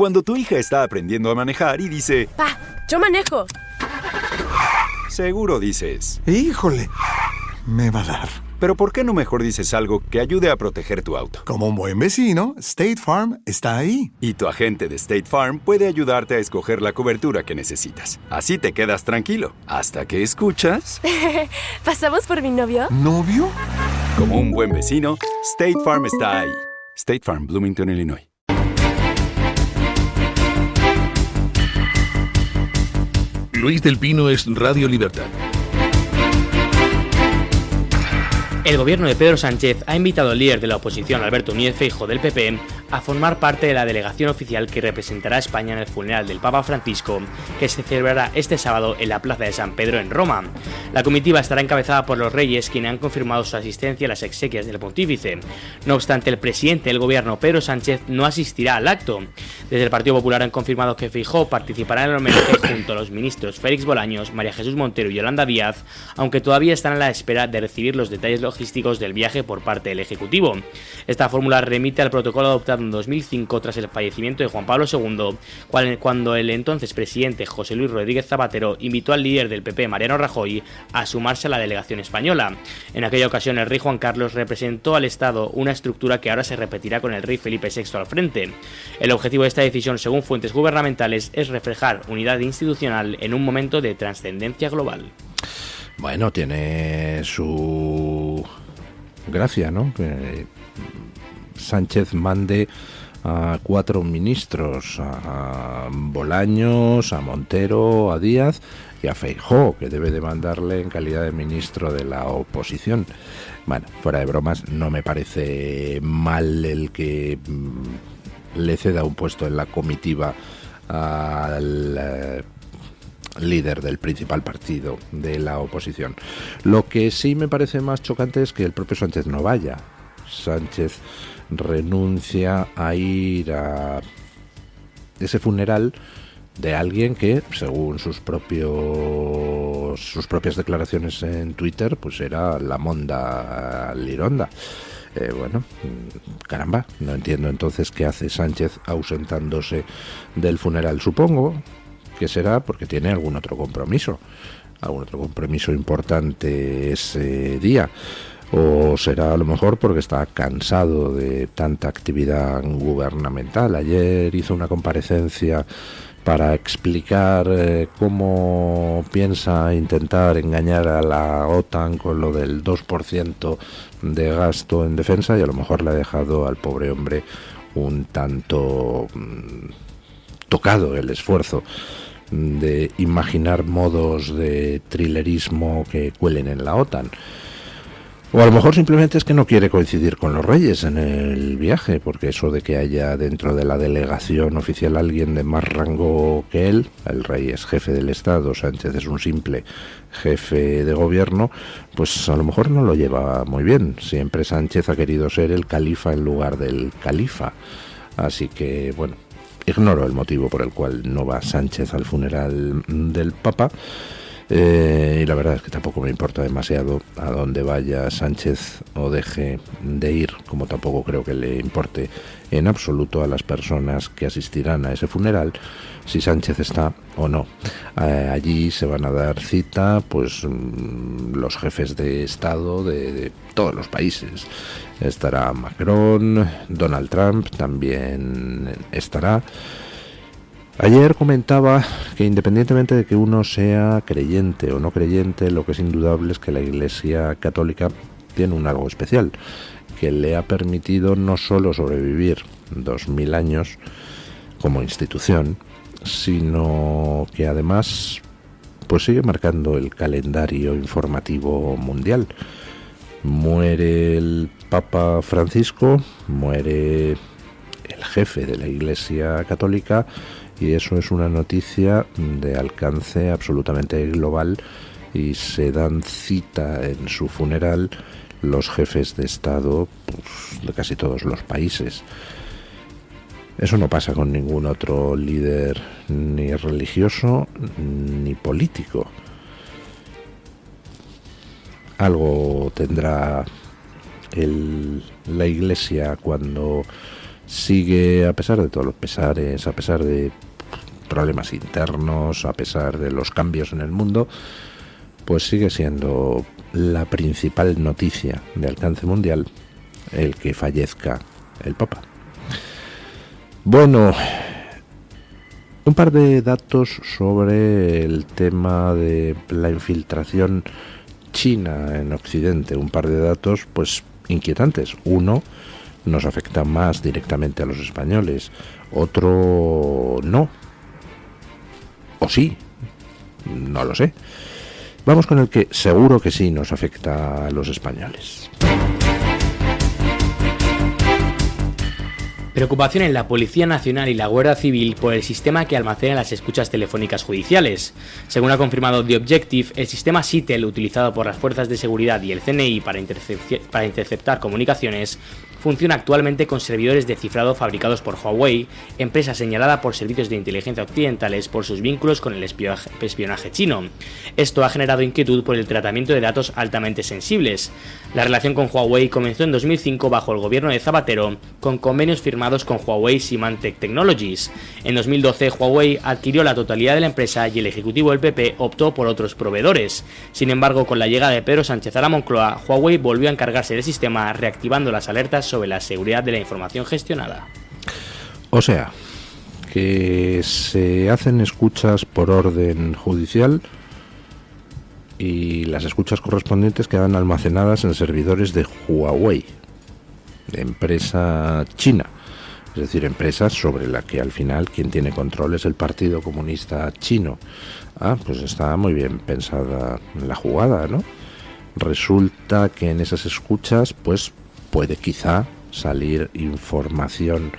Cuando tu hija está aprendiendo a manejar y dice, ¡Pa! ¡Yo manejo! seguro dices, ¡híjole! Me va a dar. pero ¿por qué no mejor dices algo que ayude a proteger tu auto? Como un buen vecino, State Farm está ahí. Y tu agente de State Farm puede ayudarte a escoger la cobertura que necesitas. Así te quedas tranquilo, hasta que escuchas... ¿Pasamos por mi novio? ¿Novio? Como un buen vecino, State Farm está ahí. State Farm, Bloomington, Illinois. Luis del Pino es Radio Libertad. El gobierno de Pedro Sánchez ha invitado al líder de la oposición, Alberto Núñez Feijóo del PP, a formar parte de la delegación oficial que representará a España en el funeral del Papa Francisco, que se celebrará este sábado en la Plaza de San Pedro en Roma. La comitiva estará encabezada por los reyes, quienes han confirmado su asistencia a las exequias del pontífice. No obstante, el presidente del gobierno, Pedro Sánchez, no asistirá al acto. Desde el Partido Popular han confirmado que Feijóo participará en el homenaje junto a los ministros Félix Bolaños, María Jesús Montero y Yolanda Díaz, aunque todavía están a la espera de recibir los detalles logísticos del viaje por parte del Ejecutivo. Esta fórmula remite al protocolo adoptado en 2005 tras el fallecimiento de Juan Pablo II, cuando el entonces presidente José Luis Rodríguez Zapatero invitó al líder del PP, Mariano Rajoy, a sumarse a la delegación española. En aquella ocasión el rey Juan Carlos representó al Estado, una estructura que ahora se repetirá con el rey Felipe VI al frente. El objetivo de esta decisión, según fuentes gubernamentales, es reflejar unidad institucional en un momento de trascendencia global. Bueno, tiene su gracia, ¿no? Que Sánchez mande a 4 ministros, a Bolaños, a Montero, a Díaz y a Feijóo, que debe de mandarle en calidad de ministro de la oposición. Bueno, fuera de bromas, no me parece mal el que le ceda un puesto en la comitiva al líder del principal partido de la oposición. Lo que sí me parece más chocante es que el propio Sánchez no vaya. Sánchez renuncia a ir a ese funeral de alguien que, según sus propias declaraciones en Twitter, pues era la monda Lironda. Bueno, caramba, no entiendo entonces qué hace Sánchez ausentándose del funeral. Supongo que será porque tiene algún otro compromiso importante ese día, o será a lo mejor porque está cansado de tanta actividad gubernamental. Ayer hizo una comparecencia para explicar cómo piensa intentar engañar a la OTAN con lo del 2% de gasto en defensa, y a lo mejor le ha dejado al pobre hombre un tanto tocado el esfuerzo de imaginar modos de thrillerismo que cuelen en la OTAN. O a lo mejor simplemente es que no quiere coincidir con los reyes en el viaje, porque eso de que haya dentro de la delegación oficial alguien de más rango que él, el rey es jefe del Estado, Sánchez es un simple jefe de gobierno, pues a lo mejor no lo lleva muy bien. Siempre Sánchez ha querido ser el califa en lugar del califa. Así que, bueno, ignoro el motivo por el cual no va Sánchez al funeral del Papa. Y la verdad es que tampoco me importa demasiado a dónde vaya Sánchez o deje de ir, como tampoco creo que le importe en absoluto a las personas que asistirán a ese funeral si Sánchez está o no. Allí se van a dar cita pues los jefes de Estado de todos los países. Estará Macron, Donald Trump también estará. Ayer comentaba que independientemente de que uno sea creyente o no creyente, lo que es indudable es que la Iglesia Católica tiene un algo especial, que le ha permitido no solo sobrevivir 2000 años como institución, sino que además pues sigue marcando el calendario informativo mundial. Muere el Papa Francisco, muere el jefe de la Iglesia Católica, y eso es una noticia de alcance absolutamente global, y se dan cita en su funeral los jefes de Estado pues, de casi todos los países. Eso no pasa con ningún otro líder, ni religioso ni político. Algo tendrá la Iglesia cuando sigue, a pesar de todos los pesares, a pesar de problemas internos, a pesar de los cambios en el mundo, pues sigue siendo la principal noticia de alcance mundial el que fallezca el Papa. Bueno, un par de datos sobre el tema de la infiltración china en Occidente, un par de datos pues inquietantes. Uno nos afecta más directamente a los españoles, otro no. O sí, no lo sé. Vamos con el que seguro que sí nos afecta a los españoles. Preocupación en la Policía Nacional y la Guardia Civil por el sistema que almacena las escuchas telefónicas judiciales. Según ha confirmado The Objective, el sistema SITEL utilizado por las fuerzas de seguridad y el CNI para interceptar comunicaciones funciona actualmente con servidores de cifrado fabricados por Huawei, empresa señalada por servicios de inteligencia occidentales por sus vínculos con el espionaje chino. Esto ha generado inquietud por el tratamiento de datos altamente sensibles. La relación con Huawei comenzó en 2005 bajo el gobierno de Zapatero, con convenios firmados con Huawei Symantec Technologies. En 2012, Huawei adquirió la totalidad de la empresa y el ejecutivo del PP optó por otros proveedores. Sin embargo, con la llegada de Pedro Sánchez a la Moncloa, Huawei volvió a encargarse del sistema, reactivando las alertas sobre la seguridad de la información gestionada. O sea, que se hacen escuchas por orden judicial y las escuchas correspondientes quedan almacenadas en servidores de Huawei, de empresa china, es decir, empresa sobre la que al final quien tiene control es el Partido Comunista Chino. Pues está muy bien pensada la jugada, ¿no? Resulta que en esas escuchas pues puede quizá salir información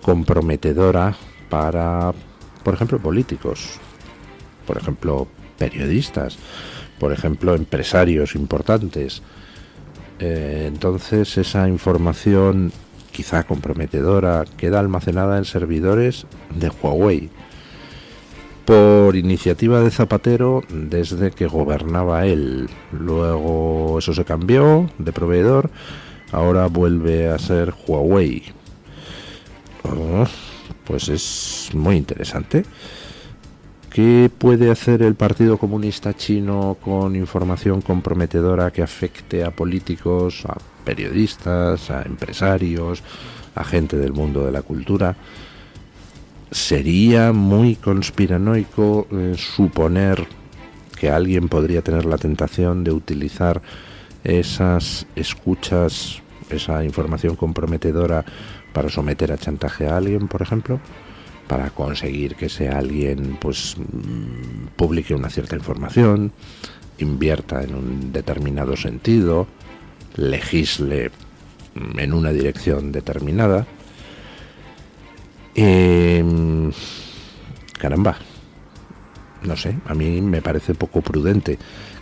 comprometedora para, por ejemplo, políticos, por ejemplo, periodistas, por ejemplo, empresarios importantes. Entonces esa información quizá comprometedora queda almacenada en servidores de Huawei por iniciativa de Zapatero desde que gobernaba él. Luego eso se cambió de proveedor, ahora vuelve a ser Huawei. Pues es muy interesante. ¿Qué puede hacer el Partido Comunista Chino con información comprometedora que afecte a políticos, a periodistas, a empresarios, a gente del mundo de la cultura? Sería muy conspiranoico suponer que alguien podría tener la tentación de utilizar esas escuchas, esa información comprometedora para someter a chantaje a alguien, por ejemplo, para conseguir que ese alguien pues publique una cierta información, invierta en un determinado sentido, legisle en una dirección determinada. Caramba, no sé, a mí me parece poco prudente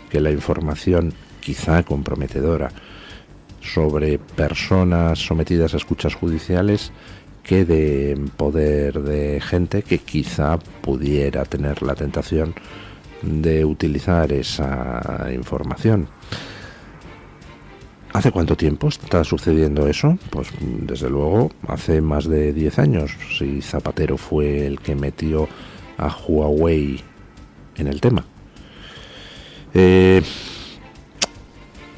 que la información quizá comprometedora sobre personas sometidas a escuchas judiciales quede en poder de gente que quizá pudiera tener la tentación de utilizar esa información. ¿Hace cuánto tiempo está sucediendo eso? Pues desde luego hace más de 10 años, si Zapatero fue el que metió a Huawei en el tema.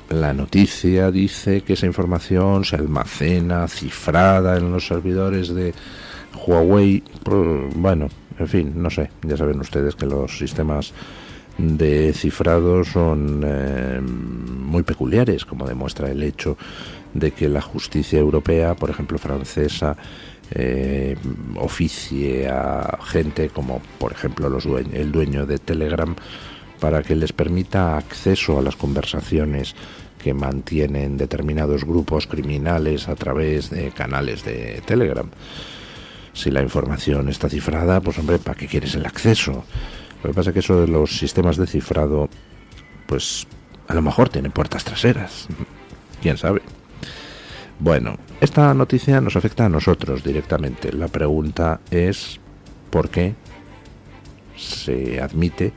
La noticia dice que esa información se almacena cifrada en los servidores de Huawei. Bueno, en fin, no sé, ya saben ustedes que los sistemas de cifrado son muy peculiares, como demuestra el hecho de que la justicia europea, por ejemplo francesa, oficie a gente como, por ejemplo, el dueño de Telegram, para que les permita acceso a las conversaciones que mantienen determinados grupos criminales a través de canales de Telegram. Si la información está cifrada, pues hombre, ¿para qué quieres el acceso? Lo que pasa es que eso de los sistemas de cifrado, pues a lo mejor tiene puertas traseras. ¿Quién sabe? Bueno, esta noticia nos afecta a nosotros directamente. La pregunta es ¿por qué se admite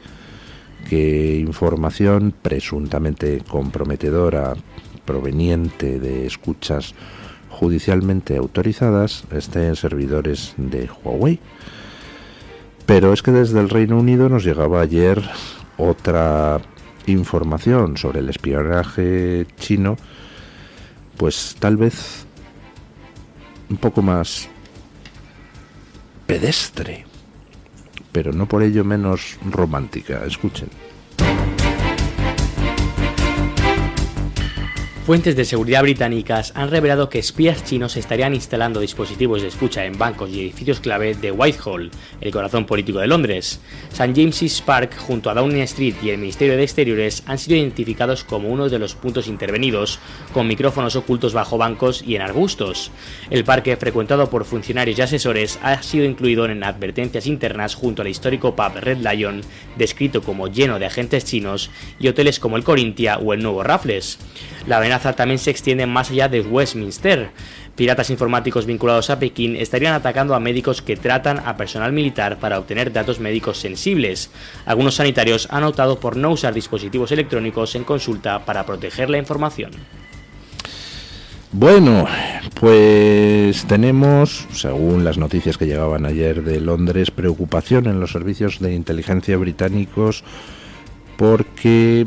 que información presuntamente comprometedora proveniente de escuchas judicialmente autorizadas estén en servidores de Huawei. Pero es que desde el Reino Unido nos llegaba ayer otra información sobre el espionaje chino, pues tal vez un poco más pedestre, pero no por ello menos romántica. Escuchen. Fuentes de seguridad británicas han revelado que espías chinos estarían instalando dispositivos de escucha en bancos y edificios clave de Whitehall, el corazón político de Londres. St. James's Park, junto a Downing Street y el Ministerio de Exteriores, han sido identificados como uno de los puntos intervenidos, con micrófonos ocultos bajo bancos y en arbustos. El parque, frecuentado por funcionarios y asesores, ha sido incluido en advertencias internas junto al histórico pub Red Lion, descrito como lleno de agentes chinos, y hoteles como el Corinthia o el Nuevo Raffles. La amenaza también se extiende más allá de Westminster. Piratas informáticos vinculados a Pekín estarían atacando a médicos que tratan a personal militar para obtener datos médicos sensibles. Algunos sanitarios han optado por no usar dispositivos electrónicos en consulta para proteger la información. Bueno, pues tenemos, según las noticias que llegaban ayer de Londres, preocupación en los servicios de inteligencia británicos porque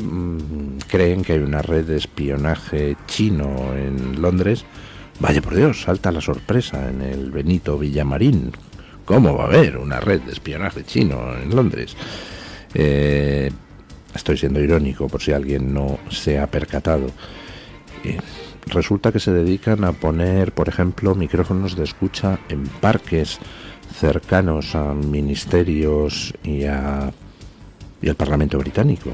creen que hay una red de espionaje chino en Londres. Vaya por Dios, salta la sorpresa en el Benito Villamarín. ¿Cómo va a haber una red de espionaje chino en Londres? Estoy siendo irónico por si alguien no se ha percatado. Resulta que se dedican a poner, por ejemplo, micrófonos de escucha en parques cercanos a ministerios y al Parlamento británico.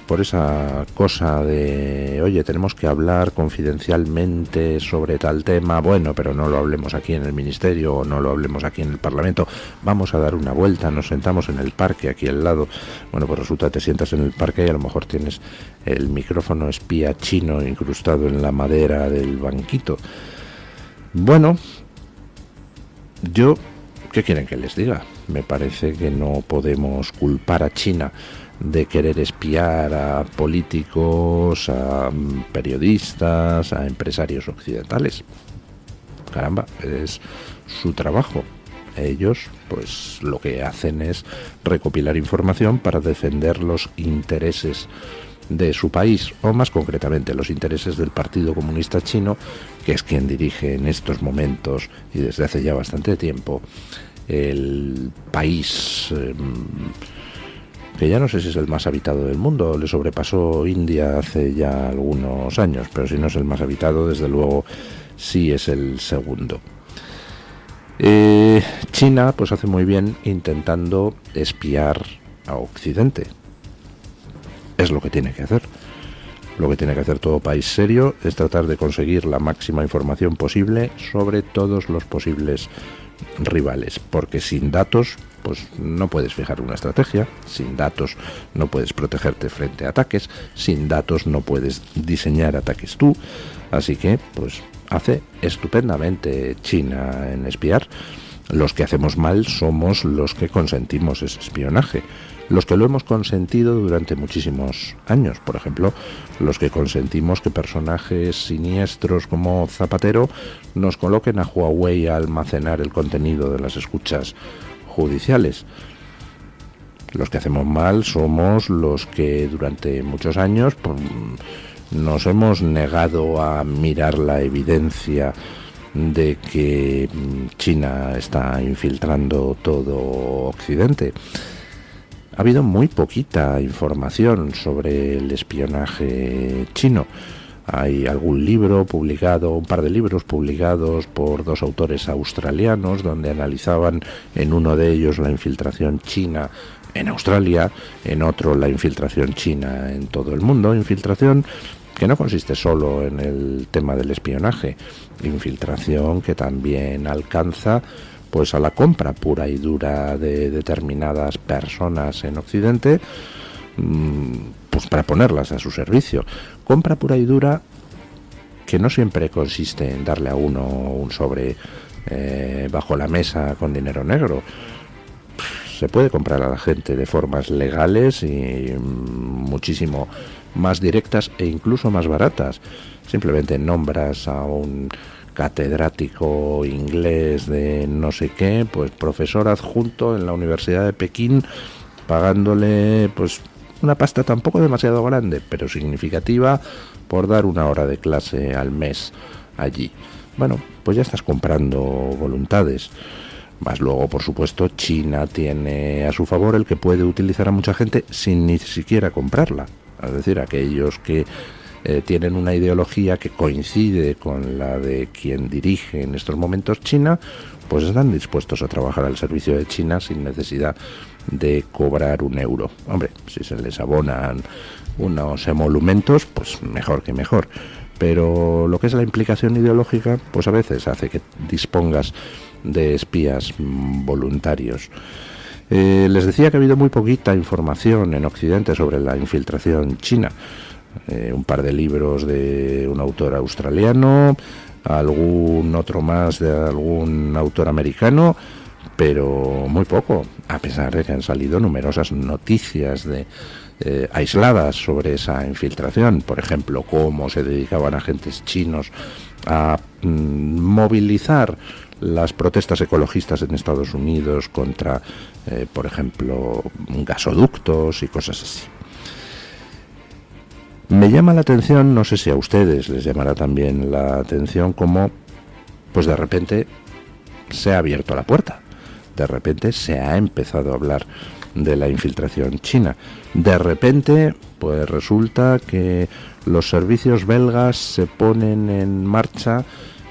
Por esa cosa de, oye, tenemos que hablar confidencialmente sobre tal tema, bueno, pero no lo hablemos aquí en el ministerio o no lo hablemos aquí en el Parlamento, vamos a dar una vuelta, nos sentamos en el parque aquí al lado. Bueno, pues resulta que te sientas en el parque y a lo mejor tienes el micrófono espía chino incrustado en la madera del banquito. Bueno, ¿qué quieren que les diga? Me parece que no podemos culpar a China de querer espiar a políticos, a periodistas, a empresarios occidentales. Caramba, es su trabajo. Ellos, pues, lo que hacen es recopilar información para defender los intereses de su país, o más concretamente los intereses del Partido Comunista Chino, que es quien dirige en estos momentos y desde hace ya bastante tiempo el país que ya no sé si es el más habitado del mundo. Le sobrepasó India hace ya algunos años, pero si no es el más habitado, desde luego sí es el segundo. China pues hace muy bien intentando espiar a Occidente. Es lo que tiene que hacer. Lo que tiene que hacer todo país serio es tratar de conseguir la máxima información posible sobre todos los posibles rivales, porque sin datos pues no puedes fijar una estrategia, sin datos no puedes protegerte frente a ataques, sin datos no puedes diseñar ataques tú, así que pues hace estupendamente China en espiar. Los que hacemos mal somos los que consentimos ese espionaje, los que lo hemos consentido durante muchísimos años. Por ejemplo, los que consentimos que personajes siniestros como Zapatero nos coloquen a Huawei a almacenar el contenido de las escuchas judiciales. Los que hacemos mal somos los que durante muchos años pues, nos hemos negado a mirar la evidencia de que China está infiltrando todo Occidente. Ha habido muy poquita información sobre el espionaje chino. Hay algún libro publicado, un par de libros publicados por dos autores australianos, donde analizaban en uno de ellos la infiltración china en Australia, en otro la infiltración china en todo el mundo. Infiltración que no consiste solo en el tema del espionaje, infiltración que también alcanza pues a la compra pura y dura de determinadas personas en Occidente, pues para ponerlas a su servicio. Compra pura y dura que no siempre consiste en darle a uno un sobre bajo la mesa con dinero negro. se puede comprar a la gente de formas legales y muchísimo más directas e incluso más baratas. Simplemente nombras a un catedrático inglés de no sé qué, pues profesor adjunto en la Universidad de Pekín, pagándole pues una pasta tampoco demasiado grande, pero significativa, por dar una hora de clase al mes allí. Bueno, pues ya estás comprando voluntades. Más luego, por supuesto, China tiene a su favor el que puede utilizar a mucha gente sin ni siquiera comprarla. Es decir, aquellos que tienen una ideología que coincide con la de quien dirige en estos momentos China, pues están dispuestos a trabajar al servicio de China sin necesidad de cobrar un euro. Hombre, si se les abonan unos emolumentos, pues mejor que mejor. Pero lo que es la implicación ideológica, pues a veces hace que dispongas de espías voluntarios. Les decía que ha habido muy poquita información en Occidente sobre la infiltración china. Un par de libros de un autor australiano, algún otro más de algún autor americano, pero muy poco, a pesar de que han salido numerosas noticias aisladas sobre esa infiltración. Por ejemplo, cómo se dedicaban agentes chinos a movilizar las protestas ecologistas en Estados Unidos contra, por ejemplo, gasoductos y cosas así. Me llama la atención, no sé si a ustedes les llamará también la atención, cómo pues de repente se ha abierto la puerta, de repente se ha empezado a hablar de la infiltración china, de repente pues resulta que los servicios belgas se ponen en marcha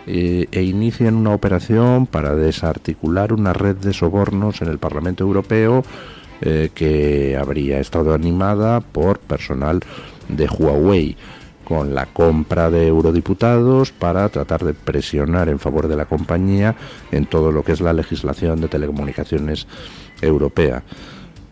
e inician una operación para desarticular una red de sobornos en el Parlamento Europeo que habría estado animada por personal de Huawei, con la compra de eurodiputados para tratar de presionar en favor de la compañía en todo lo que es la legislación de telecomunicaciones europea.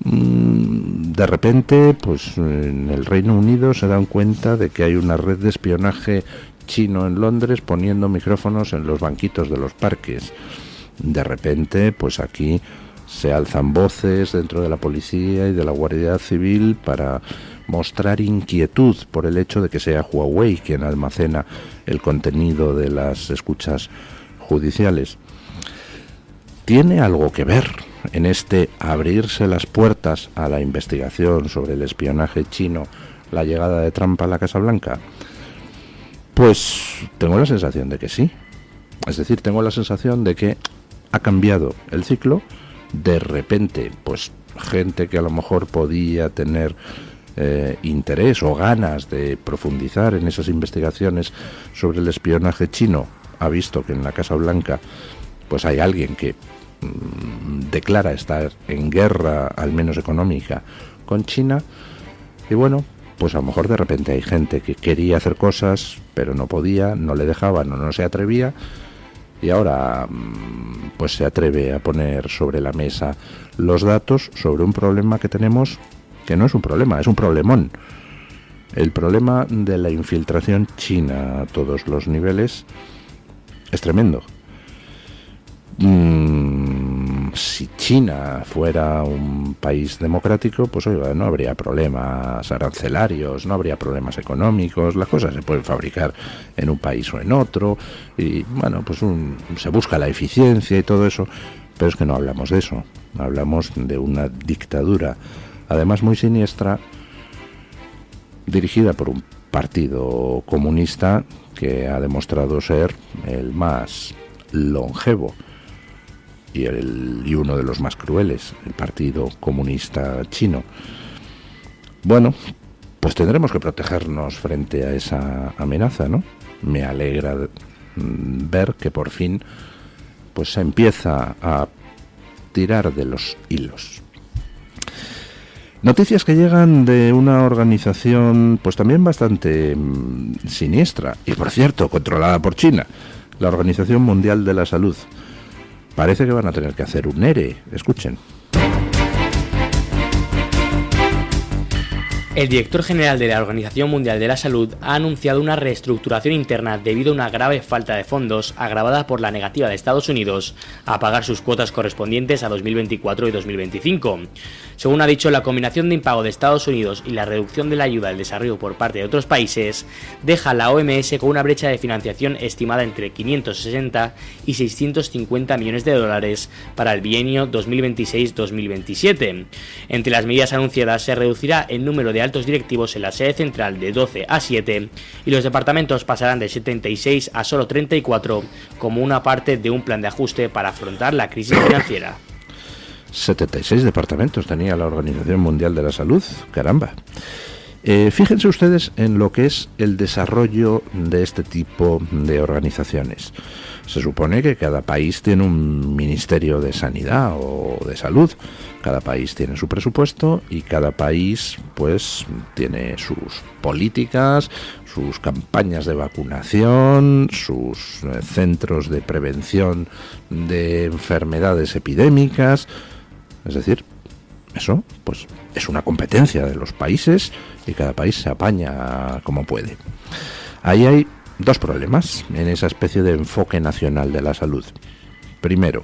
De repente, pues en el Reino Unido se dan cuenta de que hay una red de espionaje chino en Londres poniendo micrófonos en los banquitos de los parques. De repente, pues aquí se alzan voces dentro de la policía y de la Guardia Civil para mostrar inquietud por el hecho de que sea Huawei quien almacena el contenido de las escuchas judiciales. ¿Tiene algo que ver en este abrirse las puertas a la investigación sobre el espionaje chino la llegada de Trump a la Casa Blanca? Pues tengo la sensación de que sí. Es decir, tengo la sensación de que ha cambiado el ciclo. De repente, pues gente que a lo mejor podía tener interés o ganas de profundizar en esas investigaciones sobre el espionaje chino, ha visto que en la Casa Blanca pues hay alguien que declara estar en guerra, al menos económica, con China, y bueno, pues a lo mejor de repente hay gente que quería hacer cosas pero no podía, no le dejaban o no se atrevía, y ahora pues se atreve a poner sobre la mesa los datos sobre un problema que tenemos, que no es un problema, es un problemón. El problema de la infiltración china a todos los niveles es tremendo. Si China fuera un país democrático, pues oiga, no habría problemas arancelarios, no habría problemas económicos, las cosas se pueden fabricar en un país o en otro, y bueno, pues se busca la eficiencia y todo eso, pero es que no hablamos de eso, hablamos de una dictadura, además muy siniestra, dirigida por un partido comunista que ha demostrado ser el más longevo y uno de los más crueles, el Partido Comunista Chino. Bueno, pues tendremos que protegernos frente a esa amenaza, ¿no? Me alegra ver que por fin pues se empieza a tirar de los hilos. Noticias que llegan de una organización pues también bastante siniestra y, por cierto, controlada por China, la Organización Mundial de la Salud. Parece que van a tener que hacer un ERE. Escuchen. El director general de la Organización Mundial de la Salud ha anunciado una reestructuración interna debido a una grave falta de fondos agravada por la negativa de Estados Unidos a pagar sus cuotas correspondientes a 2024 y 2025. Según ha dicho, la combinación de impago de Estados Unidos y la reducción de la ayuda al desarrollo por parte de otros países deja a la OMS con una brecha de financiación estimada entre 560 y 650 millones de dólares para el bienio 2026-2027. Entre las medidas anunciadas se reducirá el número de altos directivos en la sede central de 12 a 7 y los departamentos pasarán de 76 a solo 34 como una parte de un plan de ajuste para afrontar la crisis financiera. 76 departamentos tenía la Organización Mundial de la Salud, caramba. Fíjense ustedes en lo que es el desarrollo de este tipo de organizaciones. Se supone que cada país tiene un ministerio de sanidad o de salud. Cada país tiene su presupuesto y cada país pues tiene sus políticas, sus campañas de vacunación, sus centros de prevención de enfermedades epidémicas. Es decir, eso pues es una competencia de los países y cada país se apaña como puede. Ahí hay dos problemas en esa especie de enfoque nacional de la salud. Primero,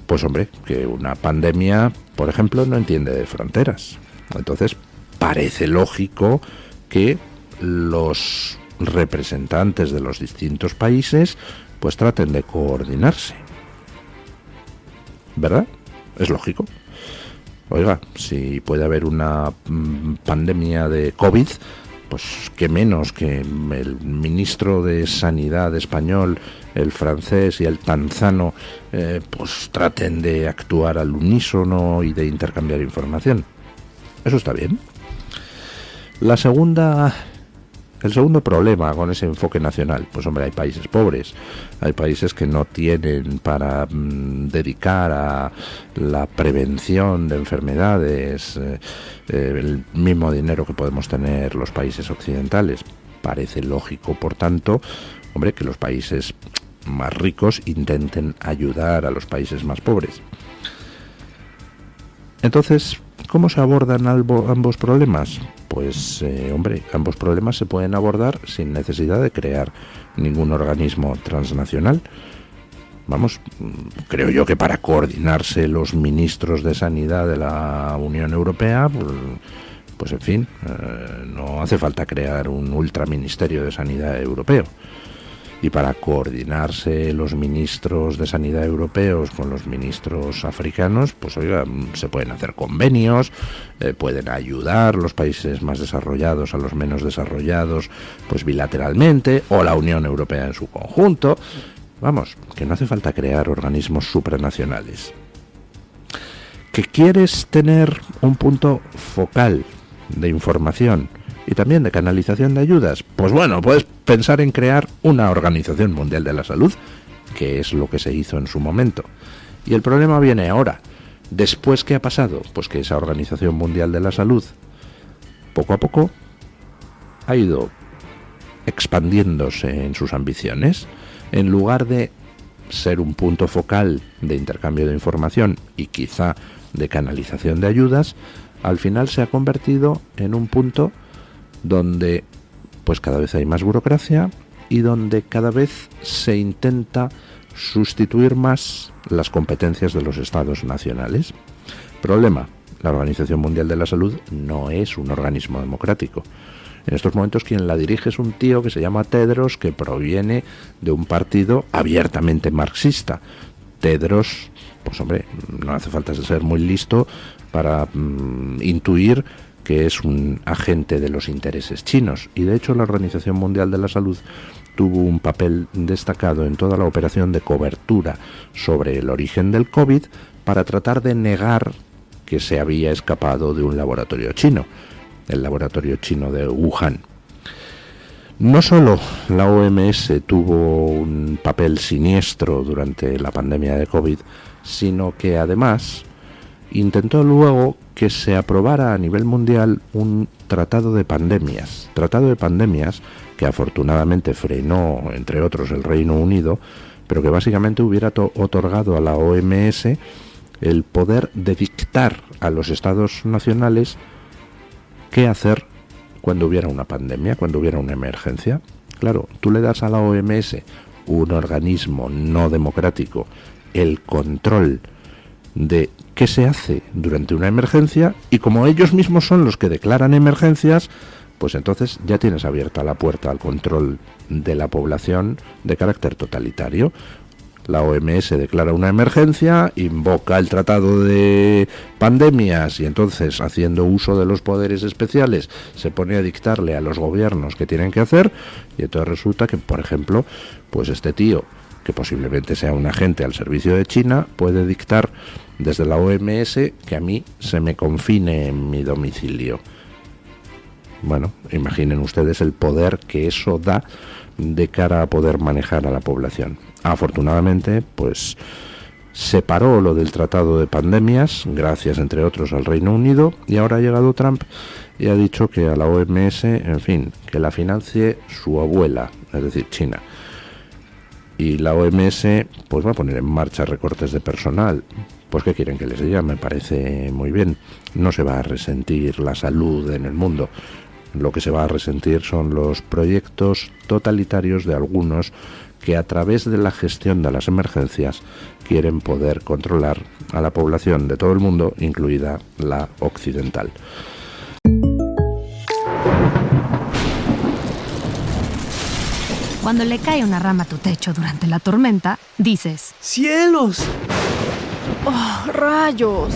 pues hombre, que una pandemia, por ejemplo, no entiende de fronteras. Entonces, parece lógico que los representantes de los distintos países pues traten de coordinarse. ¿Verdad? Es lógico. Oiga, si puede haber una pandemia de COVID, pues qué menos que el ministro de Sanidad español, el francés y el tanzano pues traten de actuar al unísono y de intercambiar información. Eso está bien. El segundo problema con ese enfoque nacional, pues hombre, hay países pobres, hay países que no tienen para dedicar a la prevención de enfermedades el mismo dinero que podemos tener los países occidentales. Parece lógico, por tanto, hombre, que los países más ricos intenten ayudar a los países más pobres. Entonces, ¿cómo se abordan ambos problemas? Pues, hombre, ambos problemas se pueden abordar sin necesidad de crear ningún organismo transnacional. Vamos, creo yo que para coordinarse los ministros de Sanidad de la Unión Europea, pues en fin, no hace falta crear un ultraministerio de Sanidad europeo. Y para coordinarse los ministros de Sanidad europeos con los ministros africanos, pues oiga, se pueden hacer convenios, pueden ayudar los países más desarrollados a los menos desarrollados, pues bilateralmente, o la Unión Europea en su conjunto. Vamos, que no hace falta crear organismos supranacionales. ¿Que quieres tener un punto focal de información y también de canalización de ayudas? Pues bueno, puedes pensar en crear una Organización Mundial de la Salud, que es lo que se hizo en su momento. Y el problema viene ahora. ¿Después qué ha pasado? Pues que esa Organización Mundial de la Salud, poco a poco, ha ido expandiéndose en sus ambiciones. En lugar de ser un punto focal de intercambio de información y quizá de canalización de ayudas, al final se ha convertido en un punto donde pues cada vez hay más burocracia y donde cada vez se intenta sustituir más las competencias de los estados nacionales. Problema: la Organización Mundial de la Salud no es un organismo democrático. En estos momentos quien la dirige es un tío que se llama Tedros, que proviene de un partido abiertamente marxista. Tedros, pues hombre, no hace falta ser muy listo para intuir que es un agente de los intereses chinos. Y de hecho la Organización Mundial de la Salud tuvo un papel destacado en toda la operación de cobertura sobre el origen del COVID para tratar de negar que se había escapado de un laboratorio chino, el laboratorio chino de Wuhan. No solo la OMS tuvo un papel siniestro durante la pandemia de COVID, sino que además intentó luego que se aprobara a nivel mundial un tratado de pandemias que afortunadamente frenó, entre otros, el Reino Unido, pero que básicamente hubiera otorgado a la OMS el poder de dictar a los estados nacionales qué hacer cuando hubiera una pandemia, cuando hubiera una emergencia. Claro, tú le das a la OMS, un organismo no democrático, el control de qué se hace durante una emergencia, y como ellos mismos son los que declaran emergencias, pues entonces ya tienes abierta la puerta al control de la población de carácter totalitario. La OMS declara una emergencia, invoca el tratado de pandemias y entonces, haciendo uso de los poderes especiales, se pone a dictarle a los gobiernos qué tienen que hacer, y entonces resulta que, por ejemplo, pues este tío, que posiblemente sea un agente al servicio de China, puede dictar desde la OMS que a mí se me confine en mi domicilio. Bueno, imaginen ustedes el poder que eso da de cara a poder manejar a la población. Afortunadamente, pues se paró lo del tratado de pandemias, gracias entre otros al Reino Unido, y ahora ha llegado Trump y ha dicho que a la OMS, en fin, que la financie su abuela, es decir, China. Y la OMS pues va a poner en marcha recortes de personal. Pues ¿qué quieren que les diga? Me parece muy bien. No se va a resentir la salud en el mundo. Lo que se va a resentir son los proyectos totalitarios de algunos que a través de la gestión de las emergencias quieren poder controlar a la población de todo el mundo, incluida la occidental. Cuando le cae una rama a tu techo durante la tormenta, dices: ¡Cielos! ¡Oh, rayos!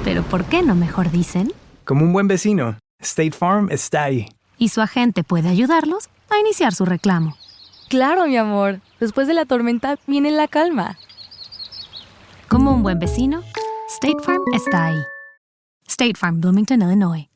¿pero por qué no mejor dicen? Como un buen vecino, State Farm está ahí. Y su agente puede ayudarlos a iniciar su reclamo. Claro, mi amor. Después de la tormenta viene la calma. Como un buen vecino, State Farm está ahí. State Farm, Bloomington, Illinois.